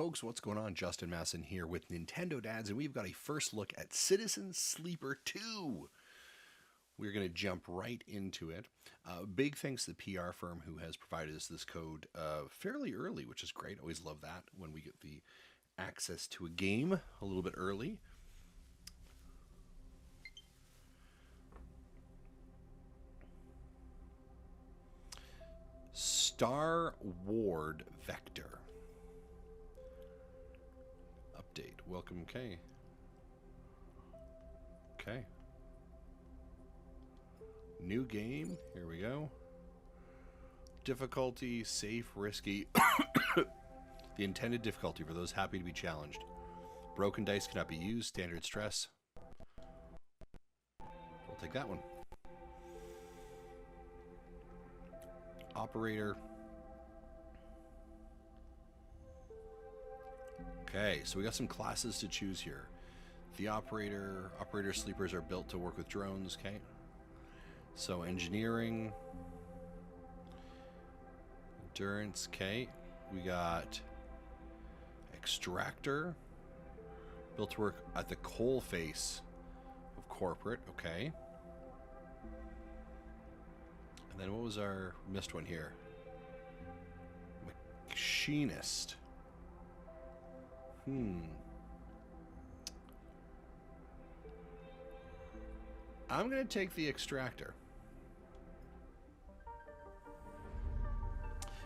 folks, what's going on? Justin Masson here with Nintendo Dads, and we've got a first look at Citizen Sleeper 2. We're going to jump right into it. Big thanks to the PR firm who has provided us this code fairly early, which is great. Always love that when we get the access to a game a little bit early. Starward Vector. Update. Welcome, Kay. Okay. New game. Here we go. Difficulty, safe, risky. The intended difficulty for those happy to be challenged. Broken dice cannot be used. Standard stress. We'll take that one. Operator. Okay, so we got some classes to choose here. The operator sleepers are built to work with drones, okay? So engineering, endurance, okay. We got extractor, built to work at the coal face of corporate, okay. And then what was our missed one here? Machinist. I'm going to take the extractor.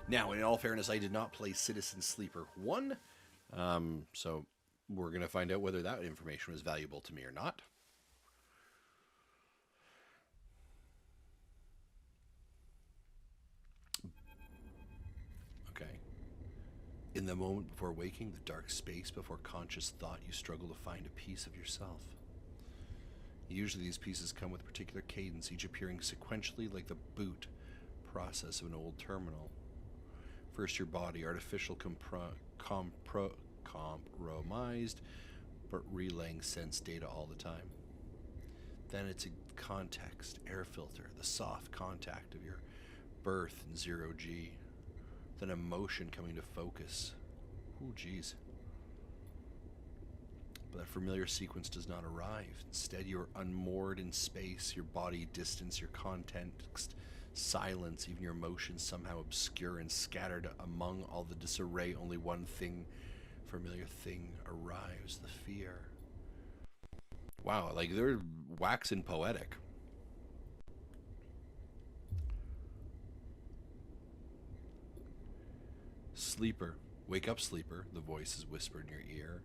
Now, in all fairness, I did not play Citizen Sleeper 1, so we're going to find out whether that information was valuable to me or not. Okay. In the moment before waking, the dark space before conscious thought, you struggle to find a piece of yourself. Usually these pieces come with a particular cadence, each appearing sequentially like the boot process of an old terminal. First your body, artificial compromised, but relaying sense data all the time. Then it's a context, air filter, the soft contact of your birth in 0G. Then emotion coming to focus. Ooh, geez. But that familiar sequence does not arrive. Instead, you're unmoored in space, your body distance, your context, silence, even your emotions somehow obscure and scattered among all the disarray. Only one thing, familiar thing, arrives, the fear. Wow, like they're waxing poetic. Sleeper. Wake up, sleeper, the voice is whispered in your ear.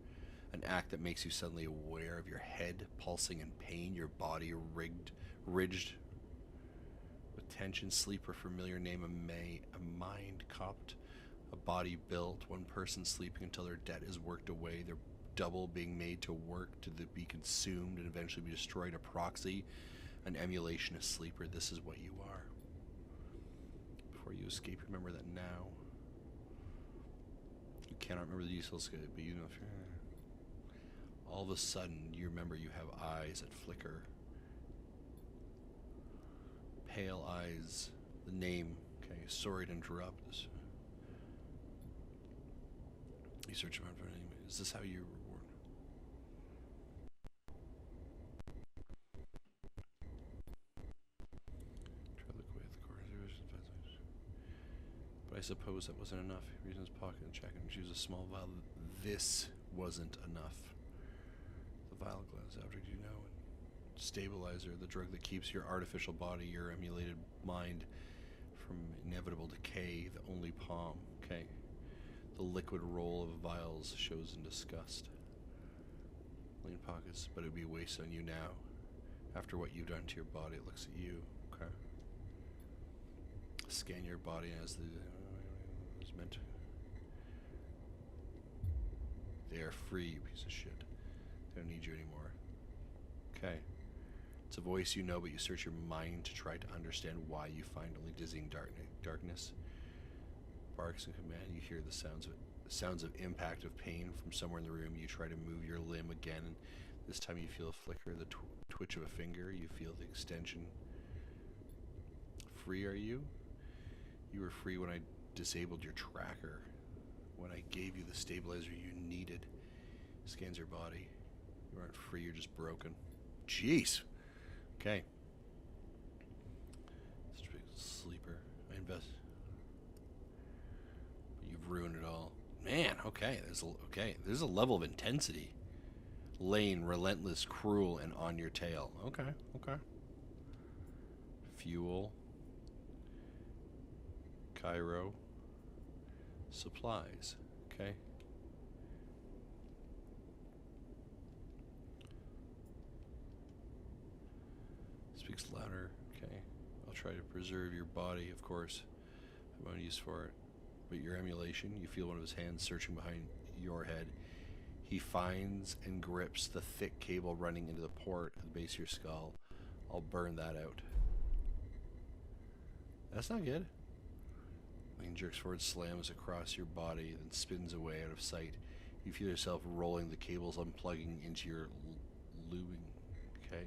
An act that makes you suddenly aware of your head pulsing in pain, your body ridged with tension. Sleeper, familiar name, a mind copped, a body built, one person sleeping until their debt is worked away, their double being made to work to be consumed and eventually be destroyed, a proxy, an emulation of sleeper. This is what you are. Before you escape, remember that now. You cannot remember the useful escape, but you know if you're... All of a sudden, you remember you have eyes that flicker. Pale eyes. The name. Okay, sorry to interrupt this. You search around for an name. Is this how you reward? Try to look away at the corner. But I suppose that wasn't enough. He reached in his pocket and checked and choose a small vial. This wasn't enough. Vial glass object you know, and stabilizer, the drug that keeps your artificial body, your emulated mind from inevitable decay, the only palm. Okay. The liquid roll of vials shows in disgust. Lean pockets, but it would be a waste on you now. After what you've done to your body, it looks at you. Okay. Scan your body as the is meant to. They are free, you piece of shit. I don't need you anymore. Okay. It's a voice you know, but you search your mind to try to understand why you find only dizzying darkness. Barks in command, you hear the sounds of impact of pain from somewhere in the room. You try to move your limb again, and this time you feel a flicker, the twitch of a finger. You feel the extension. Free are you? You were free when I disabled your tracker. when I gave you the stabilizer you needed. Scans your body. You aren't free, you're just broken. Jeez. Okay. Sleeper. I invest. You've ruined it all. Man, okay. There's a level of intensity. Lane, relentless, cruel, and on your tail. Okay. Fuel. Cairo. Supplies. Okay. Speaks louder. Okay. I'll try to preserve your body, of course. I have no use for it. But your emulation, you feel one of his hands searching behind your head. He finds and grips the thick cable running into the port at the base of your skull. I'll burn that out. That's not good. Lane jerks forward, slams across your body, then spins away out of sight. You feel yourself rolling the cables, unplugging into your lubing. Okay.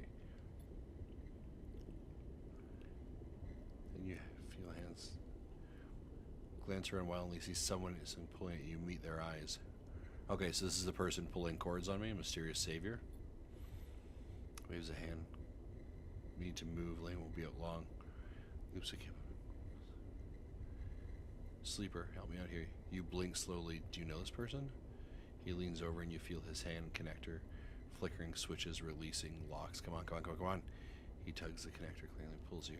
Then you feel hands. Glance around wildly, see someone is pulling at you, meet their eyes. Okay, so this is the person pulling cords on me, a mysterious savior. Waves a hand. We need to move, Lane won't be out long. Loops a cable. Sleeper, help me out here. You blink slowly. Do you know this person? He leans over and you feel his hand connector. Flickering switches, releasing locks. Come on. He tugs the connector, clearly pulls you.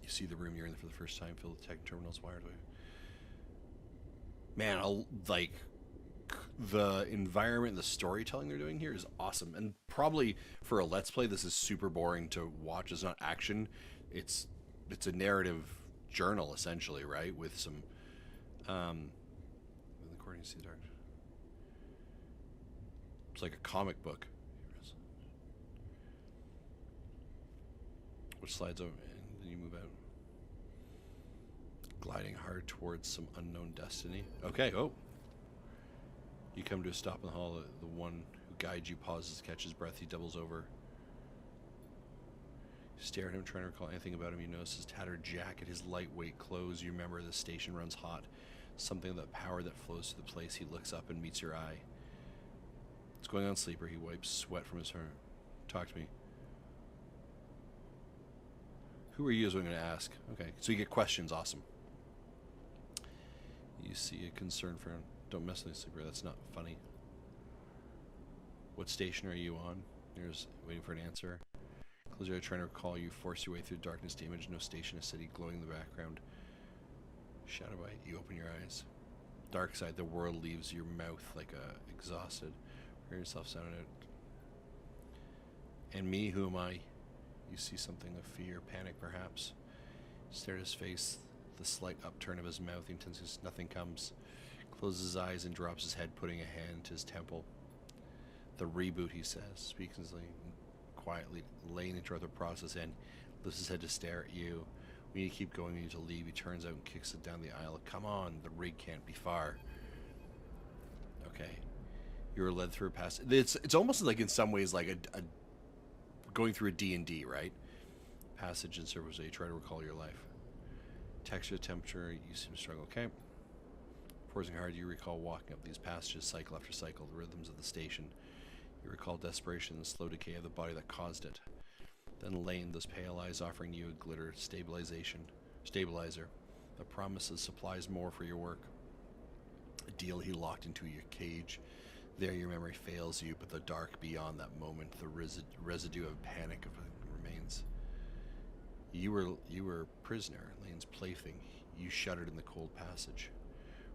You see the room you're in for the first time, filled with tech terminals wired away. Man, the environment, the storytelling they're doing here is awesome. And probably for a Let's Play, this is super boring to watch. It's not action. It's a narrative journal, essentially, right? With some, according to the dark. It's like a comic book. Which slides over, and then you move out. Gliding hard towards some unknown destiny. Okay, oh. You come to a stop in the hall. The one who guides you pauses, catches breath. He doubles over. You stare at him, trying to recall anything about him. You notice his tattered jacket, his lightweight clothes. You remember the station runs hot. Something of that power that flows through the place. He looks up and meets your eye. What's going on, Sleeper? He wipes sweat from his hair. Talk to me. Who are you is what I'm going to ask. Okay, so you get questions. Awesome. You see a concern for him. Don't mess with me, Sleeper. That's not funny. What station are you on? There's waiting for an answer. Close your eye, trying to recall. You force your way through darkness to image no station, a city glowing in the background. Shadow bite. You open your eyes. Dark side. The world leaves your mouth like a exhausted. Hear yourself sounding out. And me, who am I? You see something of fear, panic, perhaps. Stare at his face. The slight upturn of his mouth. Intense. Nothing comes. Closes his eyes and drops his head, putting a hand to his temple. The reboot, he says, speaks quietly. Lane interrupts the process and lifts his head to stare at you. We need to keep going. We need to leave. He turns out and kicks it down the aisle. Come on, the rig can't be far. Okay. You're led through a passage. It's almost like in some ways like a going through a D&D, right? Passage and surface. You try to recall your life. Texture, temperature. You seem to struggle. Okay. Forcing hard, you recall walking up these passages cycle after cycle, the rhythms of the station. You recall desperation and the slow decay of the body that caused it. Then Lane, those pale eyes offering you a glitter stabilizer. The promises supplies more for your work. A deal he locked into your cage. There your memory fails you, but the dark beyond that moment, the residue of panic remains. You were a prisoner, Lane's plaything. You shuddered in the cold passage.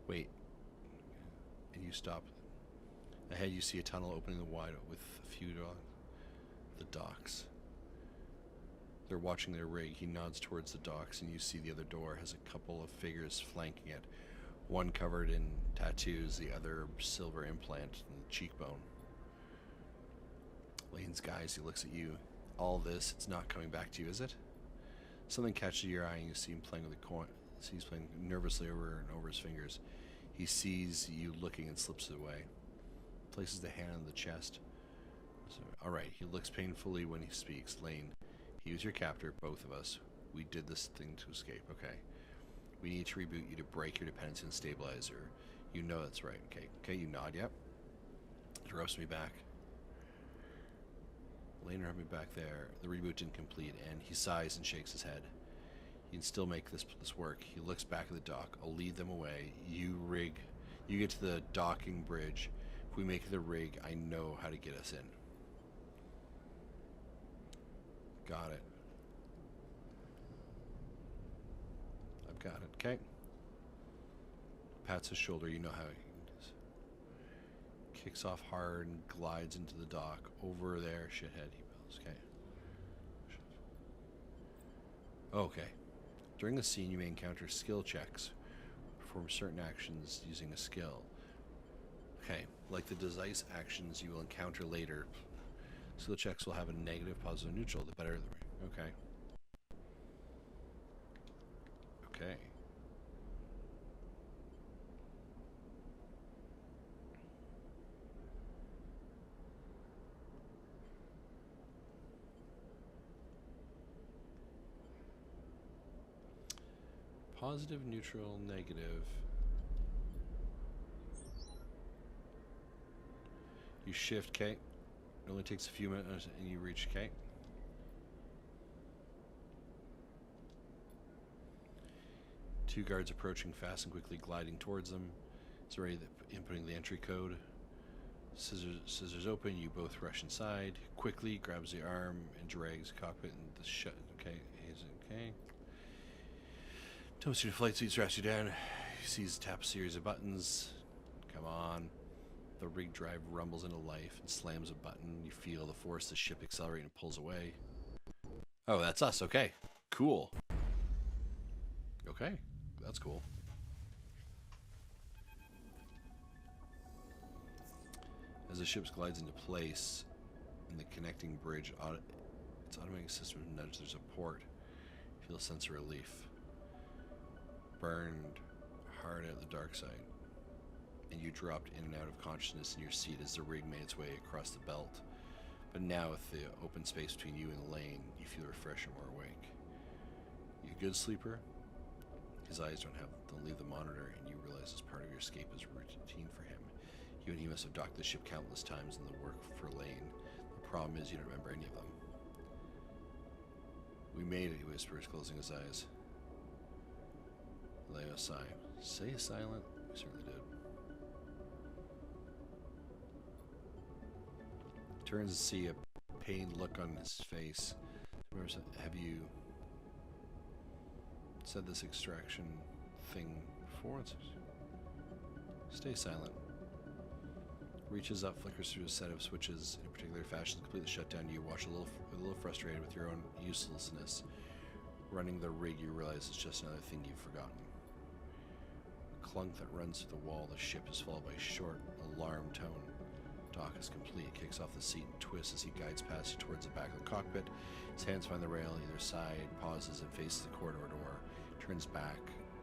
Wait. And you stop. Ahead you see a tunnel opening wide with a few the docks. They're watching their rig. He nods towards the docks and you see the other door has a couple of figures flanking it. One covered in tattoos, the other silver implant in the cheekbone. Lane's guys, he looks at you. All this, it's not coming back to you, is it? Something catches your eye and you see him playing with a coin. He's playing nervously over and over his fingers. He sees you looking and slips it away. Places the hand on the chest. So, all right, he looks painfully when he speaks. Lane, he was your captor, both of us. We did this thing to escape, okay. We need to reboot you to break your dependency on stabilizer. You know that's right. Okay. Okay, you nod, yep. Rubs me back. Lane rubbed me back there. The reboot didn't complete, and he sighs and shakes his head. You can still make this work. He looks back at the dock. I'll lead them away. You rig. You get to the docking bridge. If we make the rig, I know how to get us in. Got it. I've got it. Okay. Pats his shoulder. You know how he does. Kicks off hard and glides into the dock. Over there, shithead, he bells. Okay. Okay. During the scene, you may encounter skill checks. Perform certain actions using a skill. Okay. Like the decisive actions you will encounter later. Skill checks will have a negative, positive, neutral. The better the okay. Okay. Positive, neutral, negative. You shift K. It only takes a few minutes and you reach K. Two guards approaching fast and quickly gliding towards them. It's already inputting the entry code. Scissors open, you both rush inside. Quickly grabs the arm and drags the cockpit and the shut. Okay, he's okay. Toast your flight suit, straps you down. He sees tap a series of buttons. Come on. The rig drive rumbles into life and slams a button. You feel the force of the ship accelerate and pulls away. Oh, that's us. Okay. Cool. Okay. That's cool. As the ship glides into place in the connecting bridge, its automatic system nudges there's a port. You feel a sense of relief. Burned hard at the dark side, and you dropped in and out of consciousness in your seat as the rig made its way across the belt. But now, with the open space between you and the lane, you feel refreshed and more awake. You a good sleeper? His eyes don't leave the monitor, and you realize this part of your escape is routine for him. You and he must have docked the ship countless times in the work for Lane. The problem is you don't remember any of them. We made it, he whispers, closing his eyes. Leo sigh. Say silent. We certainly did. Turns to see a pained look on his face. Have you said this extraction thing before? Stay silent. Reaches up, flickers through a set of switches in a particular fashion to complete the shutdown. You watch a little frustrated with your own uselessness. Running the rig, you realize it's just another thing you've forgotten. Clunk that runs through the wall of the ship is followed by a short, alarm tone. Dock is complete. Kicks off the seat and twists as he guides past you towards the back of the cockpit. His hands find the rail on either side, pauses and faces the corridor door. Turns back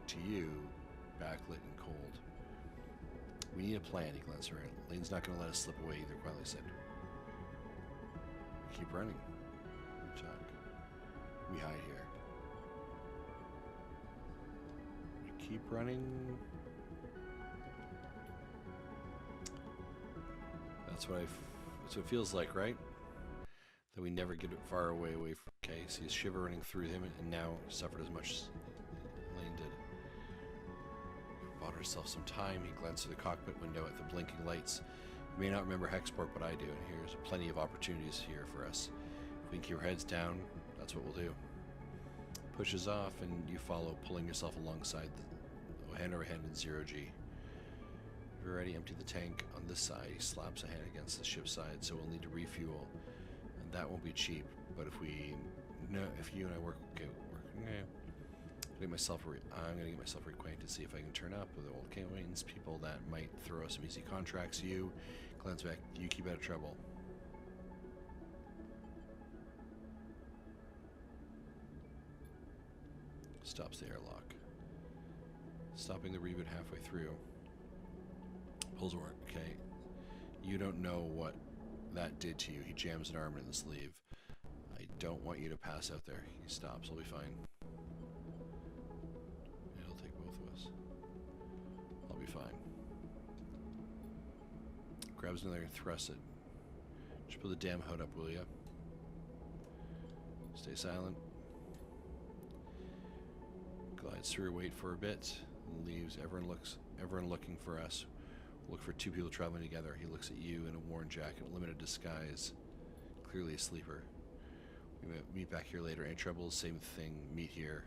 to you, backlit and cold. We need a plan, he glances around. Lane's not going to let us slip away either, quietly said. Keep running. We talk. We hide here. We keep running. That's what it feels like, right? That we never get far away from Case. He's shiver running through him and now suffered as much as Lane did. We bought ourselves some time. He glanced through the cockpit window at the blinking lights. You may not remember Hexport, but I do, and here's plenty of opportunities here for us. If we can keep our heads down, that's what we'll do. Pushes off, and you follow, pulling yourself alongside, hand over hand in 0G. You've already emptied the tank on this side. He slaps a hand against the ship's side, so we'll need to refuel, and that won't be cheap. But if you and I work, I'm gonna get myself reacquainted to see if I can turn up with old acquaintance people that might throw us some easy contracts. You, glance back. You keep out of trouble. Stops the airlock. Stopping the reboot halfway through. Pulls work. Okay. You don't know what that did to you. He jams an arm in the sleeve. I don't want you to pass out there. He stops. I'll be fine. It'll take both of us. I'll be fine. Grabs another and thrusts it. Just put the damn hood up, will ya? Stay silent. Glides through, wait for a bit, and leaves. Everyone looking for us. Look for two people traveling together. He looks at you in a worn jacket, limited disguise. Clearly a sleeper. We meet back here later. Any troubles? Same thing. Meet here.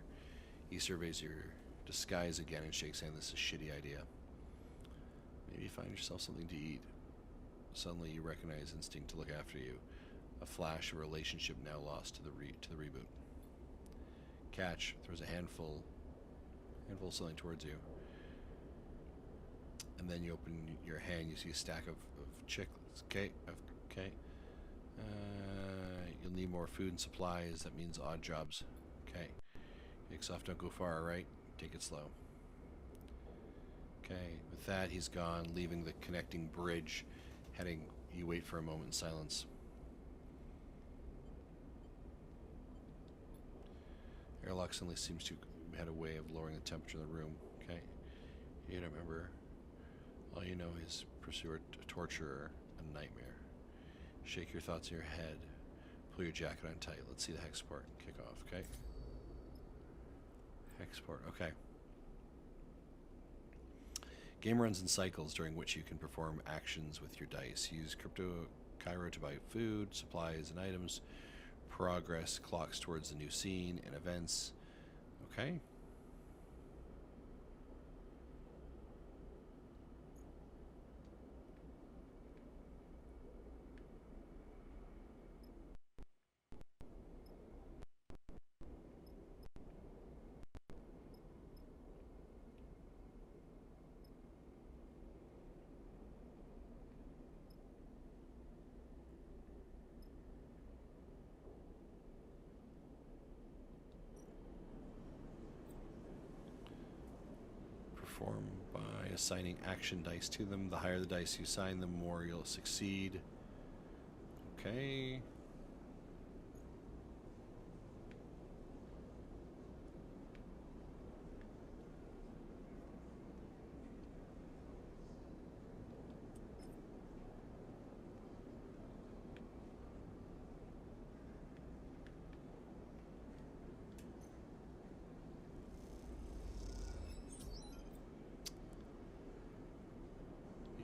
He surveys your disguise again and shakes hand. This is a shitty idea. Maybe find yourself something to eat. Suddenly you recognize instinct to look after you. A flash of a relationship now lost to the reboot. Catch. Throws a handful of something towards you. And then you open your hand, you see a stack of chiclets. Okay. You'll need more food and supplies. That means odd jobs. Okay. Kicks off, don't go far, alright? Take it slow. Okay. With that, he's gone, leaving the connecting bridge. Heading, you wait for a moment in silence. Airlock suddenly seems to have had a way of lowering the temperature in the room. Okay. You don't remember. All you know is pursuer, a torturer, a nightmare. Shake your thoughts in your head. Pull your jacket on tight. Let's see the hex part. Kick off, okay? Hex part, okay. Game runs in cycles during which you can perform actions with your dice. Use Crypto Cairo to buy food, supplies, and items. Progress clocks towards the new scene and events. Okay. Perform by assigning action dice to them. The higher the dice you assign, the more you'll succeed. Okay.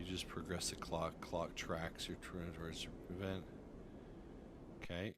Just progress the clock. Clock tracks your turn towards your event. Okay.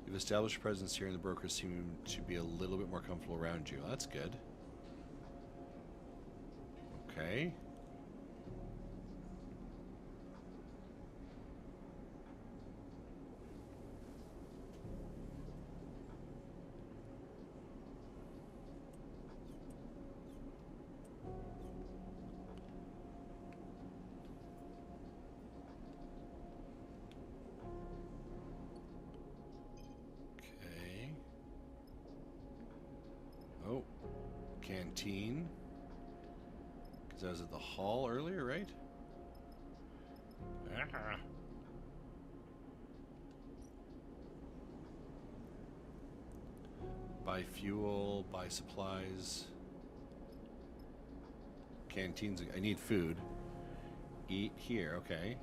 You've established a presence here, and the brokers seem to be a little bit more comfortable around you. That's good. Okay. Oh, canteen. Because I was at the hall earlier, right? Ah. Buy fuel, buy supplies. Canteens. I need food. Eat here, okay.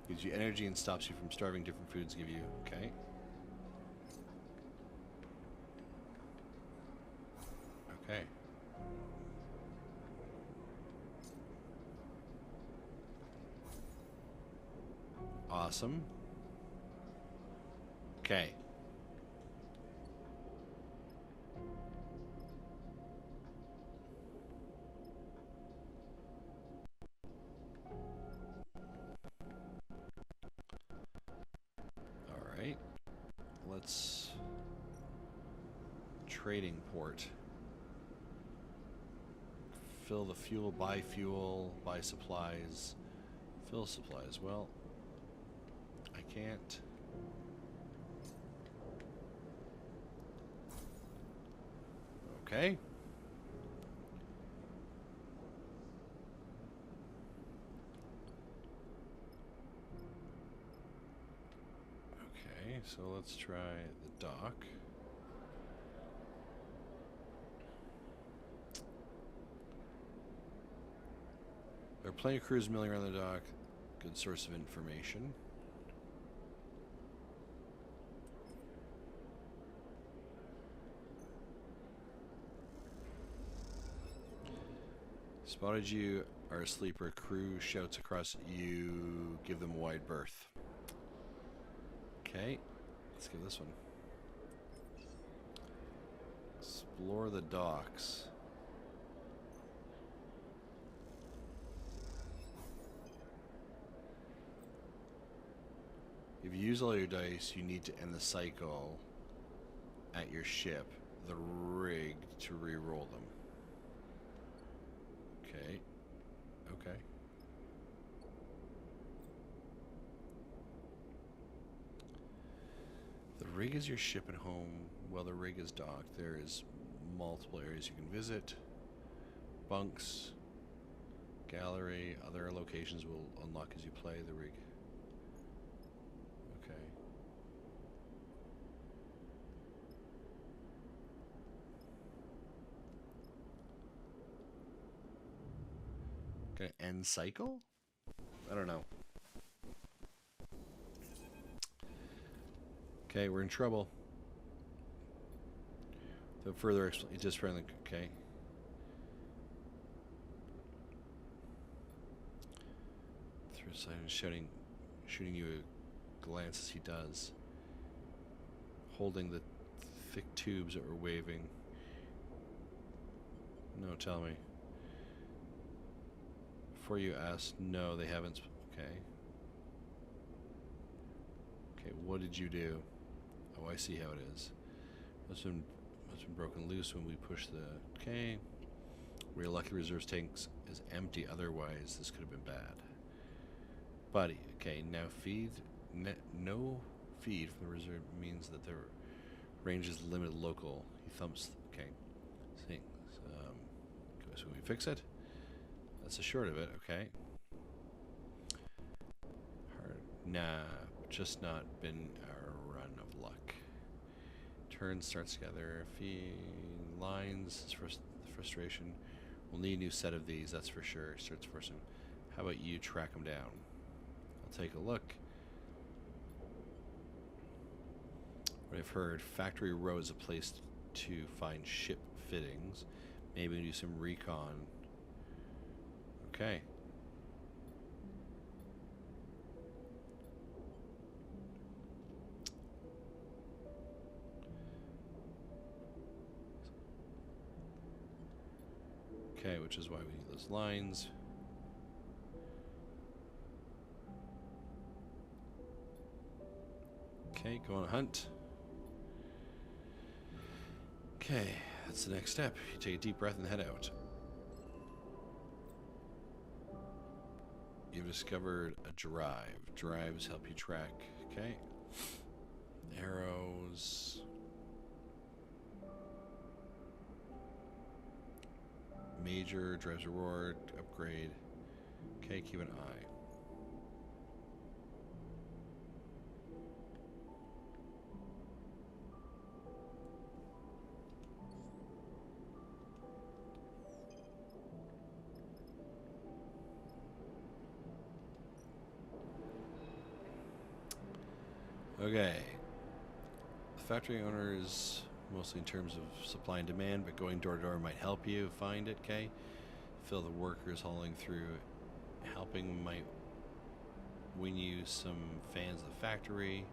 Gives you energy and stops you from starving. Different foods give you, okay. Okay. Awesome. Okay. All right. Let's trading port. fill the fuel, buy supplies, fill supplies. Well, I can't. Okay. Okay, so let's try the dock. There are plenty of crews milling around the dock. Good source of information. Spotted you are a sleeper. Crew shouts across you. Give them a wide berth. Okay, let's give this one. Explore the docks. If you use all your dice, you need to end the cycle at your ship, the rig, to re-roll them. Okay. Okay. The rig is your ship at home. While the rig is docked, there is multiple areas you can visit. Bunks, gallery, other locations will unlock as you play the rig. Okay. Gonna end cycle? I don't know. Okay, we're in trouble. The further just friendly. Okay. Through sight and shooting you a glance as he does. Holding the thick tubes that were waving. No, tell me. Before you asked, no, they haven't. Okay. Okay, what did you do? Oh, I see how it is. Must have been broken loose when we pushed the... Okay. Where your lucky reserves tanks is empty, otherwise this could have been bad. Buddy, okay, now feed... no feed from the reserve means that their range is limited local. He thumps... Okay. See. So we fix it? That's the short of it, okay. Hard. Nah, just not been a run of luck. Turn starts together. Feed lines. Frustration. We'll need a new set of these, that's for sure. Starts forcing. How about you track them down? I'll take a look. What I've heard, Factory Row is a place to find ship fittings. Maybe do some recon. Okay. Okay, which is why we need those lines. Okay, go on a hunt. Okay, that's the next step. You take a deep breath and head out. You've discovered a drive. Drives help you track. Okay. Arrows. Major, drives reward, upgrade. Okay, keep an eye. Okay. The factory owners, mostly in terms of supply and demand, but going door to door might help you find it, okay? Fill the workers hauling through. Helping might win you some fans of the factory.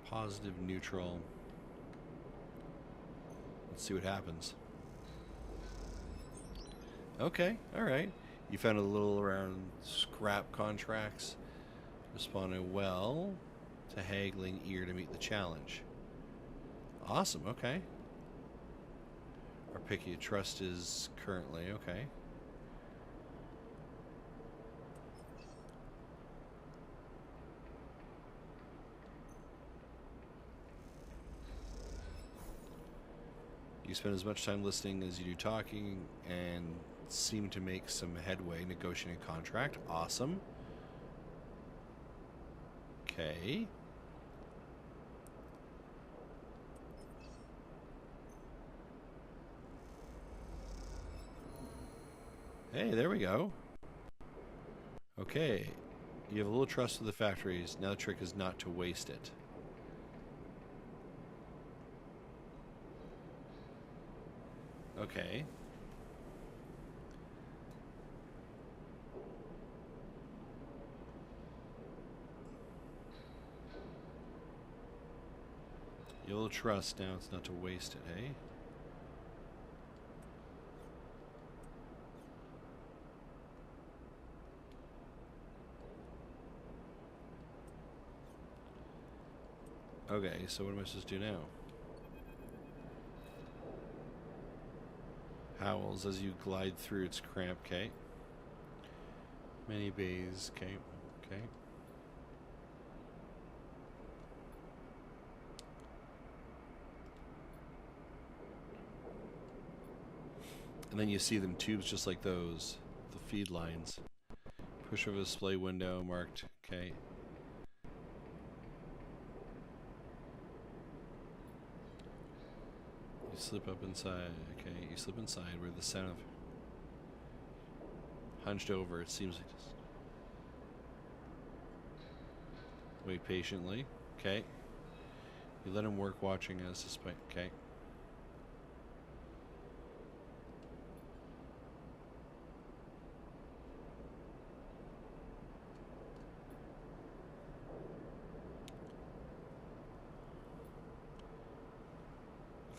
Positive, neutral. Let's see what happens. Okay, alright. You found a little around scrap contracts. Responded well to haggling ear to meet the challenge. Awesome, okay. Our picky trust is currently, okay. You spend as much time listening as you do talking and seem to make some headway negotiating a contract. Awesome. Okay. Hey, there we go. Okay. You have a little trust with the factories. Now the trick is not to waste it. Okay. You have a little trust. Now it's not to waste it, hey? Okay, so what am I supposed to do now? Howls as you glide through its cramp, okay? Many bays, okay, okay. And then you see them tubes just like those, the feed lines. Push over the display window marked, okay. You slip up inside, okay, you slip inside where the sound of hunched over, it seems like just wait patiently, okay. You let him work watching as suspect, okay.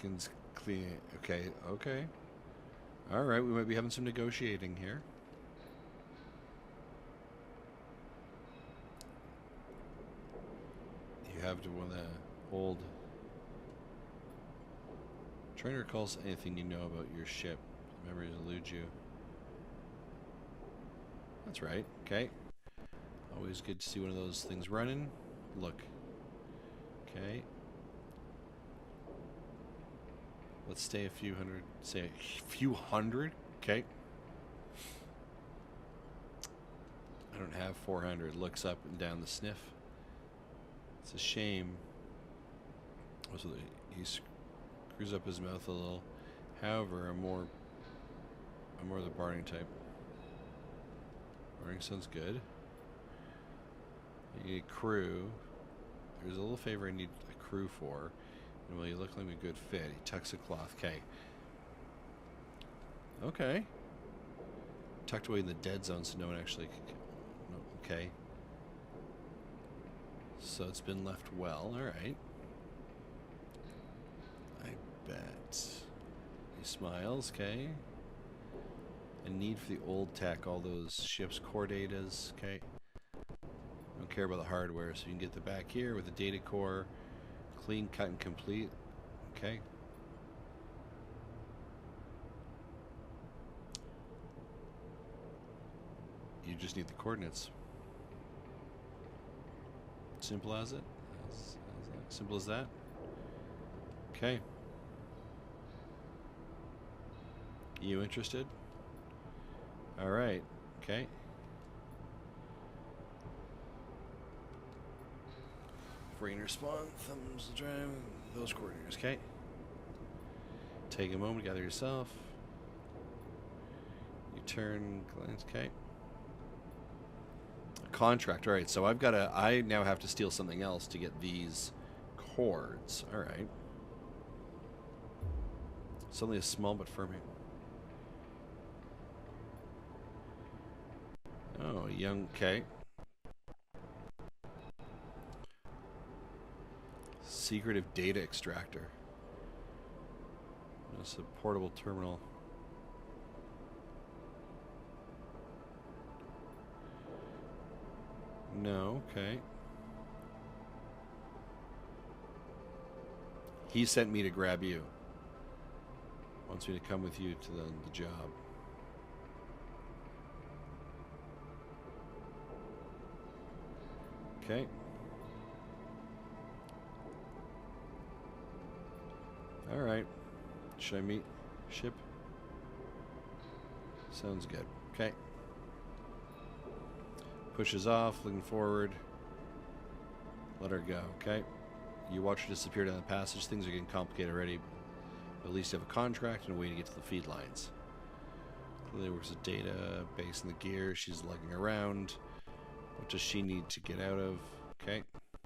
You can clean it, okay, okay. Alright, we might be having some negotiating here. You have to one of the old. Trying to recall anything you know about your ship. Memories elude you. That's right. Okay. Always good to see one of those things running. Look. Okay. Let's stay a few hundred. Say a few hundred. Okay. I don't have 400. Looks up and down the sniff. It's a shame. Also, he screws up his mouth a little. However, I'm more the Barney type. Barney sounds good. You need a crew. There's a little favor I need a crew for. And will you look like a good fit? He tucks a cloth. Okay. Okay. Tucked away in the dead zone so no one actually. Okay. So it's been left well. Alright. I bet. He smiles. Okay. A need for the old tech. All those ships' core datas. Okay. Don't care about the hardware, so you can get the back here with the data core. Clean, cut, and complete. Okay. You just need the coordinates. Simple as it. Simple as that. Okay. You interested? Alright. Okay. Brainer spawn, thumbs drive, those coordinates, okay? Take a moment to gather yourself. You turn, glance, okay? A contract, alright, so I now have to steal something else to get these cords, alright. Suddenly a small but firm. Oh, young, okay. Secretive data extractor. It's a portable terminal. No, okay. He sent me to grab you. Wants me to come with you to the job. Okay. Alright. Should I meet ship? Sounds good. Okay. Pushes off, looking forward. Let her go, okay? You watch her disappear down the passage. Things are getting complicated already. But at least you have a contract and a way to get to the feed lines. Clearly works a database in the gear. She's lugging around. What does she need to get out of? Okay.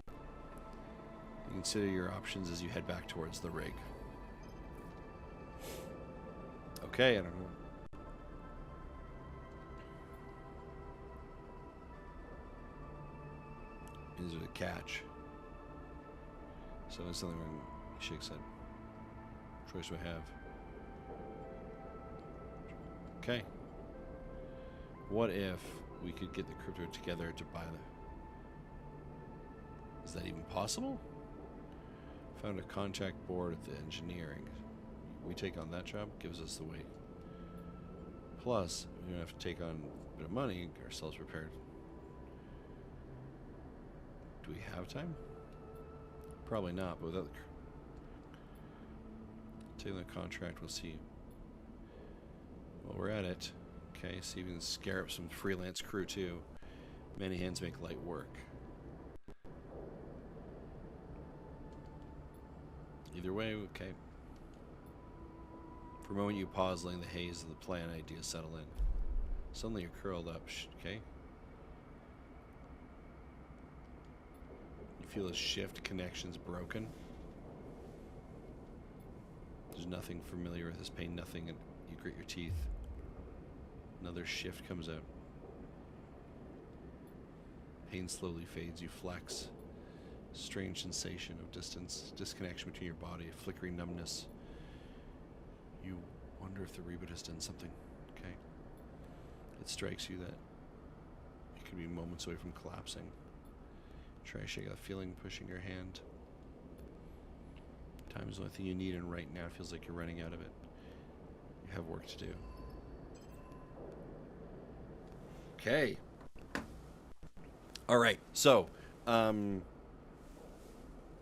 You consider your options as you head back towards the rig. Okay, I don't know. Is it a catch? So it's something wrong. Shake said. Choice we have. Okay. What if we could get the crypto together to buy the... Is that even possible? Found a contact board at the engineering. We take on that job, gives us the weight. Plus, we don't have to take on a bit of money, get ourselves prepared. Do we have time? Probably not, but without the... Taking the contract, we'll see. Well, we're at it. Okay, see if we can scare up some freelance crew too. Many hands make light work. Either way, okay. For a moment you pause, letting the haze of the plan idea settle in. Suddenly you're curled up, okay? You feel a shift, connections broken. There's nothing familiar with this pain, nothing, and you grit your teeth. Another shift comes out. Pain slowly fades, you flex. Strange sensation of distance, disconnection between your body, flickering numbness. You wonder if the reboot has done something. Okay. It strikes you that you could be moments away from collapsing. Try to shake that feeling pushing your hand. Time is the only thing you need, and right now it feels like you're running out of it. You have work to do. Okay. All right. So,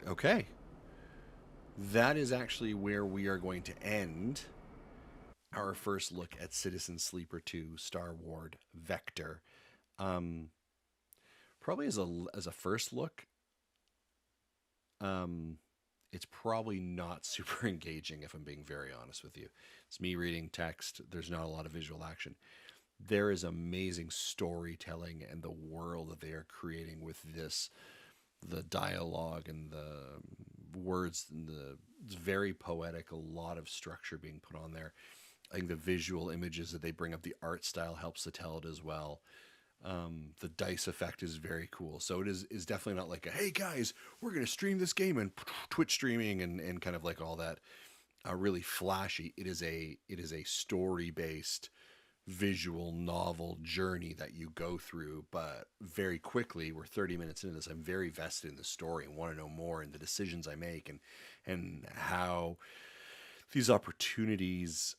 okay. That is actually where we are going to end our first look at Citizen Sleeper 2 Starward Vector. Probably as a first look, it's probably not super engaging, if I'm being very honest with you. It's me reading text. There's not a lot of visual action. There is amazing storytelling and the world that they are creating with this, the dialogue and the words, and it's very poetic, a lot of structure being put on there. I think the visual images that they bring up, the art style helps to tell it as well. The dice effect is very cool. So it is definitely not like a, hey guys, we're going to stream this game and Twitch streaming and kind of like all that really flashy. It is a story based visual novel journey that you go through, but very quickly, we're 30 minutes into this, I'm very vested in the story and want to know more and the decisions I make and how these opportunities,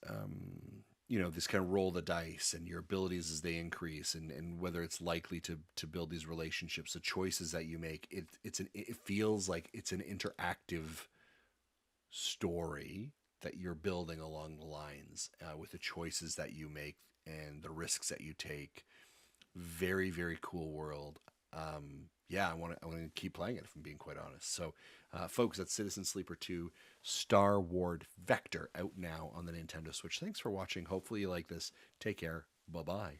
this kind of roll the dice and your abilities as they increase and whether it's likely to build these relationships, the choices that you make. It feels like it's an interactive story that you're building along the lines with the choices that you make and the risks that you take. Very, very cool world. I want to keep playing it, if I'm being quite honest. So, folks, that's Citizen Sleeper 2 Starward Vector, out now on the Nintendo Switch. Thanks for watching. Hopefully you like this. Take care. Bye-bye.